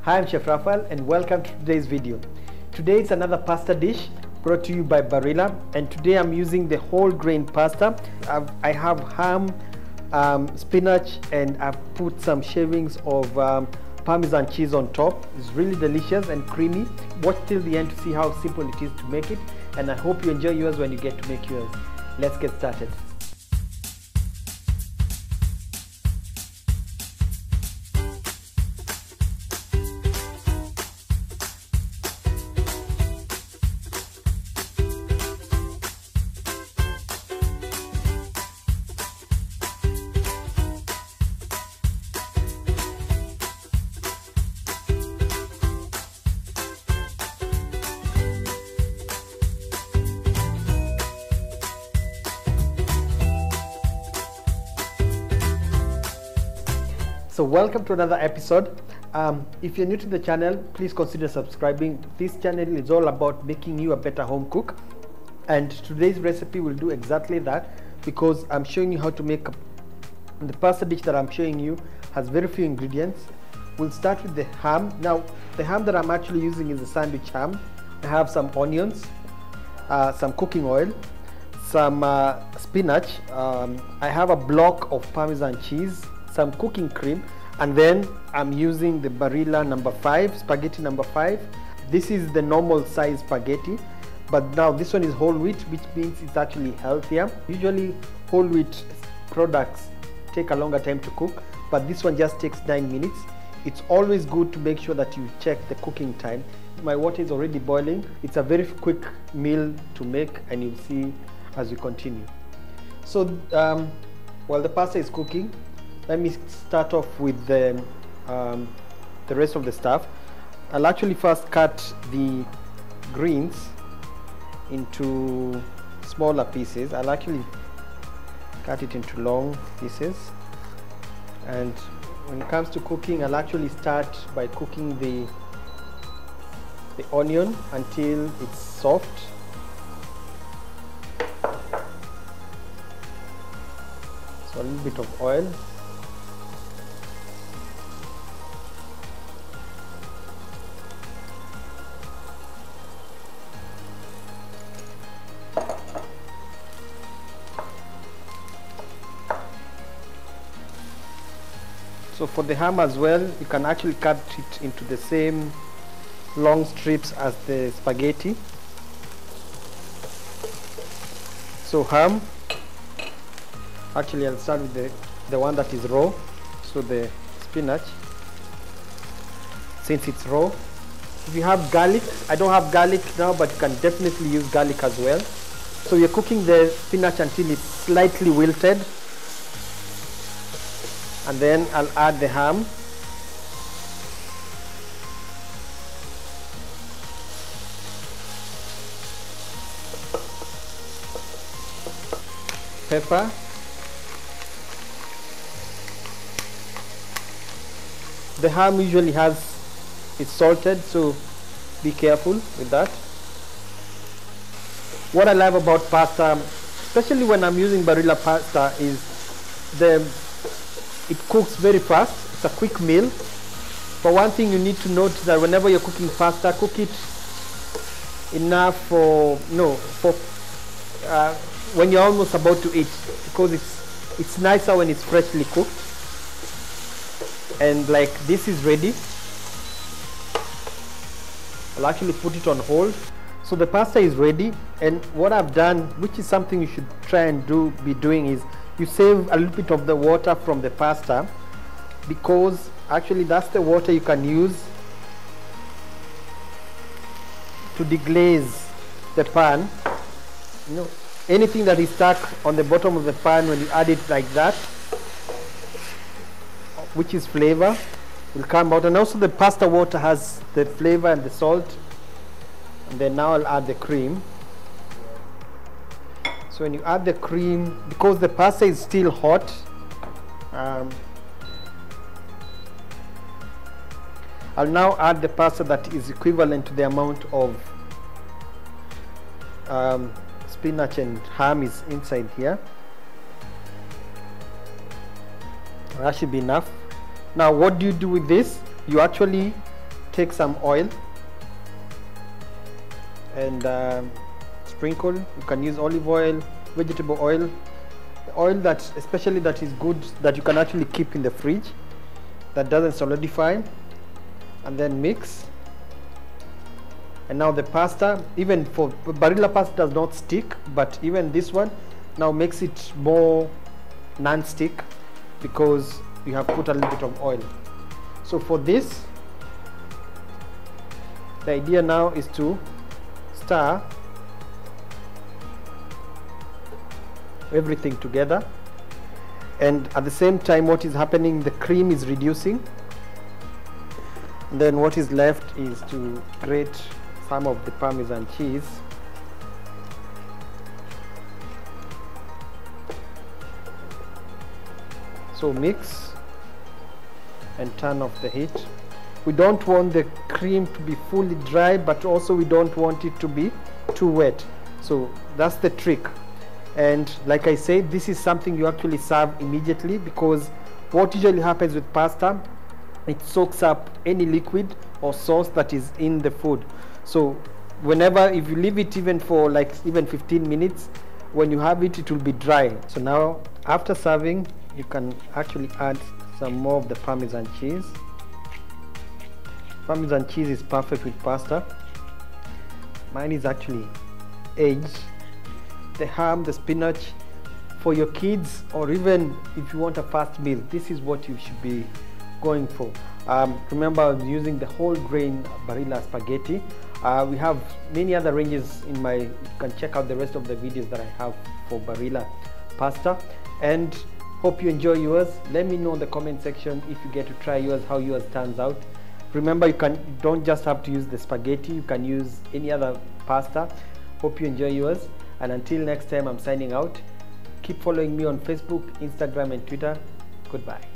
Hi, I'm Chef Raphael and welcome to today's video. Today is another pasta dish brought to you by Barilla, and today I'm using the whole grain pasta. I have ham, spinach, and I've put some shavings of Parmesan cheese on top. It's really delicious and creamy. Watch till the end to see how simple it is to make it, and I hope you enjoy yours when you get to make yours. Let's get started. So welcome to another episode. If you're new to the channel, please consider subscribing. This channel is all about making you a better home cook, and today's recipe will do exactly that, because I'm showing you how to make the pasta dish that I'm showing you has very few ingredients. We'll start with the ham. Now the ham that I'm actually using is a sandwich ham. I have some onions, some cooking oil, some spinach, I have a block of Parmesan cheese, some cooking cream, and then I'm using the Barilla number 5, spaghetti number 5. This is the normal size spaghetti, but now this one is whole wheat, which means it's actually healthier. Usually whole wheat products take a longer time to cook, but this one just takes 9 minutes. It's always good to make sure that you check the cooking time. My water is already boiling. It's a very quick meal to make, and you'll see as we continue. So while the pasta is cooking, let me start off with the rest of the stuff. I'll actually first cut the greens into smaller pieces. I'll actually cut it into long pieces, and when it comes to cooking, I'll actually start by cooking the onion until it's soft. So a little bit of oil. So for the ham as well, you can actually cut it into the same long strips as the spaghetti. So ham, actually I'll start with the one that is raw. So the spinach, since it's raw. If you have garlic, I don't have garlic now, but you can definitely use garlic as well. So you're cooking the spinach until it's slightly wilted, and then I'll add the ham. Pepper. The ham usually it's salted, so be careful with that. What I love about pasta, especially when I'm using Barilla pasta, is it cooks very fast. It's a quick meal. But one thing you need to note is that whenever you're cooking pasta, cook it enough for when you're almost about to eat, because it's nicer when it's freshly cooked. And like this is ready. I'll actually put it on hold. So the pasta is ready, and what I've done, which is something you should try and be doing, is you save a little bit of the water from the pasta, because actually that's the water you can use to deglaze the pan. You know, anything that is stuck on the bottom of the pan, when you add it like that, which is flavor, will come out. And also the pasta water has the flavor and the salt. And then now I'll add the cream. So when you add the cream, because the pasta is still hot, I'll now add the pasta that is equivalent to the amount of spinach and ham is inside here. That should be enough. Now what do you do with this? You actually take some oil and sprinkle. You can use olive oil, vegetable oil, oil that especially that is good, that you can actually keep in the fridge, that doesn't solidify, and then mix. And now the pasta, even for Barilla pasta, does not stick, but even this one now makes it more non-stick because you have put a little bit of oil. So for this, the idea now is to stir everything together, and at the same time what is happening, the cream is reducing, and then what is left is to grate some of the Parmesan cheese. So mix and turn off the heat. We don't want the cream to be fully dry, but also we don't want it to be too wet. So that's the trick. And like I said, this is something you actually serve immediately, because what usually happens with pasta, it soaks up any liquid or sauce that is in the food. So whenever, if you leave it even for like even 15 minutes, when you have it, it will be dry. So now after serving, you can actually add some more of the Parmesan cheese. Parmesan cheese is perfect with pasta. Mine is actually aged. The ham, the spinach, for your kids, or even if you want a fast meal, this is what you should be going for. Remember, I'm using the whole grain Barilla spaghetti. We have many other ranges in my, you can check out the rest of the videos that I have for Barilla pasta, and hope you enjoy yours. Let me know in the comment section if you get to try yours, how yours turns out. Remember, you don't just have to use the spaghetti, you can use any other pasta. Hope you enjoy yours, and until next time, I'm signing out. Keep following me on Facebook, Instagram and Twitter. Goodbye.